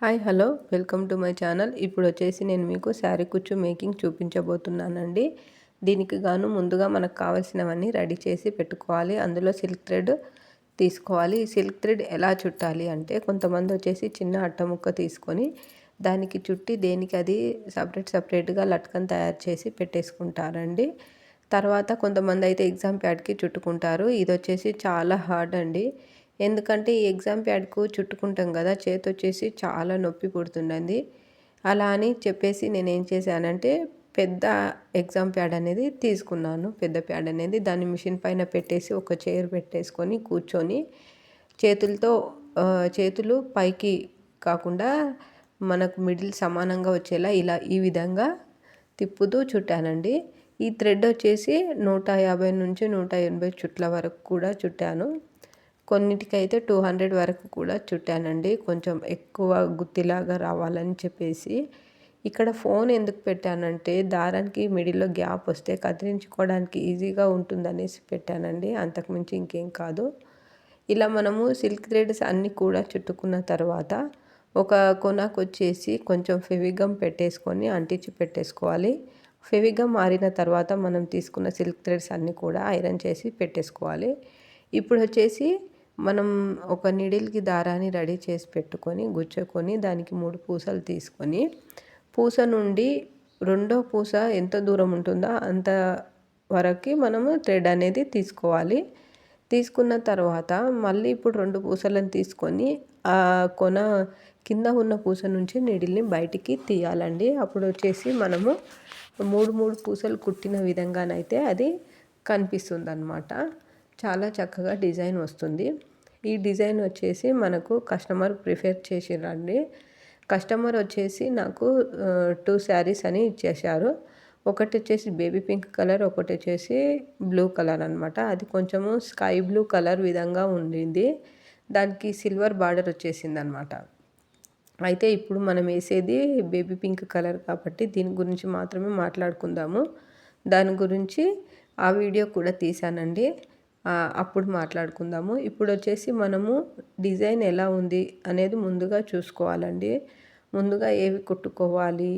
Hi hello welcome to my channel. ఇప్పుడు వచ్చేసి నేను మీకు శారీ కుచ్చు మేకింగ్ చూపించబోతున్నానండి. దీనికి గాను ముందుగా మనకు కావాల్సినవన్నీ రెడీ చేసి పెట్టుకోవాలి. అందులో సిల్క్ థ్రెడ్ తీసుకోవాలి. ఈ సిల్క్ థ్రెడ్ ఎలా చుట్టాలి అంటే కొంతమంది వచ్చేసి చిన్న అట్ట ముక్క తీసుకొని దానికి చుట్టి దేనికి అది సపరేట్గా లట్కన్ తయారు చేసి పెట్టేసుకుంటారండి. తర్వాత కొంతమంది అయితే ఎగ్జామ్ ప్యాడ్కి చుట్టుకుంటారు. ఇది వచ్చేసి చాలా హార్డ్ అండి. ఎందుకంటే ఈ ఎగ్జామ్ ప్యాడ్కు చుట్టుకుంటాం కదా, చేతి వచ్చేసి చాలా నొప్పి పుడుతుందండి. అలా అని చెప్పేసి నేను ఏం చేశానంటే పెద్ద ఎగ్జామ్ ప్యాడ్ అనేది తీసుకున్నాను. పెద్ద ప్యాడ్ అనేది దాన్ని మిషన్ పైన పెట్టేసి ఒక చైర్ పెట్టేసుకొని కూర్చొని చేతులు పైకి కాకుండా మనకు మిడిల్ సమానంగా వచ్చేలా ఈ విధంగా తిప్పుతూ చుట్టానండి. ఈ థ్రెడ్ వచ్చేసి 150 నుంచి 180 చుట్ల వరకు కూడా చుట్టాను. కొన్నిటికైతే 200 వరకు కూడా చుట్టానండి, కొంచెం ఎక్కువ గుత్తిలాగా రావాలని చెప్పేసి. ఇక్కడ ఫోన్ ఎందుకు పెట్టానంటే దారానికి మిడిల్లో గ్యాప్ వస్తే కత్తిరించుకోవడానికి ఈజీగా ఉంటుందనేసి పెట్టానండి, అంతకుమించి ఇంకేం కాదు. ఇలా మనము సిల్క్ థ్రెడ్స్ అన్నీ కూడా చుట్టుకున్న తర్వాత ఒక కొనకు వచ్చేసి కొంచెం ఫెవిగమ్ పెట్టేసుకొని అంటించి పెట్టేసుకోవాలి. ఫెవిగమ్ ఆరిన తర్వాత మనం తీసుకున్న సిల్క్ థ్రెడ్స్ అన్నీ కూడా ఐరన్ చేసి పెట్టేసుకోవాలి. ఇప్పుడు వచ్చేసి మనం ఒక నీడిల్కి దారాన్ని రెడీ చేసి పెట్టుకొని గుచ్చుకొని దానికి 3 పూసలు తీసుకొని పూస నుండి రెండో పూస ఎంత దూరం ఉంటుందో అంత వరకు మనము థ్రెడ్ అనేది తీసుకోవాలి. తీసుకున్న తర్వాత మళ్ళీ ఇప్పుడు 2 పూసలను తీసుకొని ఆ కొన కింద ఉన్న పూస నుంచి నీడిల్ని బయటికి తీయాలండి. అప్పుడు వచ్చేసి మనము 3 పూసలు కుట్టిన విధంగానైతే అది కనిపిస్తుంది అన్నమాట. చాలా చక్కగా డిజైన్ వస్తుంది. ఈ డిజైన్ వచ్చేసి మనకు కస్టమర్ ప్రిఫర్ చేసిరండి. కస్టమర్ వచ్చేసి నాకు 2 శారీస్ అని ఇచ్చేశారు. ఒకటి వచ్చేసి బేబీ పింక్ కలర్, ఒకటి వచ్చేసి బ్లూ కలర్ అనమాట. అది కొంచెము స్కై బ్లూ కలర్ విధంగా ఉండింది, దానికి సిల్వర్ బార్డర్ వచ్చేసింది అనమాట. అయితే ఇప్పుడు మనం వేసేది బేబీ పింక్ కలర్ కాబట్టి దీని గురించి మాత్రమే మాట్లాడుకుందాము. దాని గురించి ఆ వీడియో కూడా తీసానండి, అప్పుడు మాట్లాడుకుందాము. ఇప్పుడు వచ్చేసి మనము డిజైన్ ఎలా ఉంది అనేది ముందుగా చూసుకోవాలండి. ముందుగా ఏవి కుట్టుకోవాలి,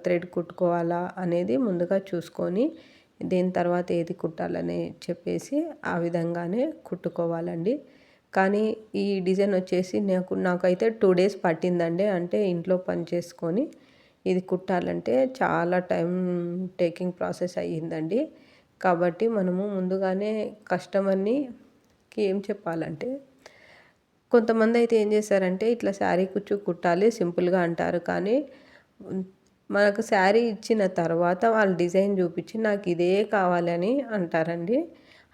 థ్రెడ్ కుట్టుకోవాలా అనేది ముందుగా చూసుకొని దీని తర్వాత ఏది కుట్టాలని చెప్పేసి ఆ విధంగానే కుట్టుకోవాలండి. కానీ ఈ డిజైన్ వచ్చేసి నాకైతే 2 డేస్ పట్టిందండి. అంటే ఇంట్లో పని చేసుకొని ఇది కుట్టాలంటే చాలా టైం టేకింగ్ ప్రాసెస్ అయ్యిందండి. కాబట్టి మనము ముందుగానే కస్టమర్కి ఏం చెప్పాలంటే, కొంతమంది అయితే ఏం చేశారంటే ఇట్లా శారీ కుట్టాలి సింపుల్గా అంటారు. కానీ మనకు శారీ ఇచ్చిన తర్వాత వాళ్ళు డిజైన్ చూపించి నాకు ఇదే కావాలని అంటారండి.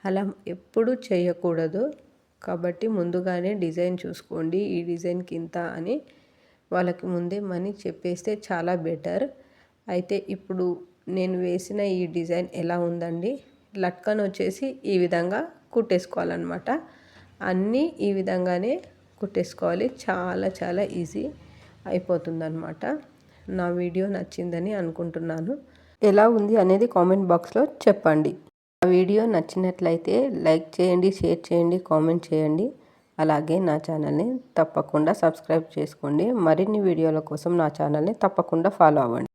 అలా ఎప్పుడు చేయకూడదు. కాబట్టి ముందుగానే డిజైన్ చూసుకోండి, ఈ డిజైన్కి ఇంత అని వాళ్ళకి ముందే మనీ చెప్పేస్తే చాలా బెటర్. అయితే ఇప్పుడు నేను వేసిన ఈ డిజైన్ ఎలా ఉందండి, లట్కన్ వచ్చేసి ఈ విధంగా కుట్టేసుకోవాలన్నమాట. అన్నీ ఈ విధంగానే కుట్టేసుకోవాలి. చాలా ఈజీ అయిపోతుందన్నమాట. నా వీడియో నచ్చిందని అనుకుంటున్నాను. ఎలా ఉంది అనేది కామెంట్ బాక్స్లో చెప్పండి. ఆ వీడియో నచ్చినట్లయితే లైక్ చేయండి, షేర్ చేయండి, కామెంట్ చేయండి. అలాగే నా ఛానల్ని తప్పకుండా సబ్స్క్రైబ్ చేసుకోండి. మరిన్ని వీడియోల కోసం నా ఛానల్ని తప్పకుండా ఫాలో అవ్వండి.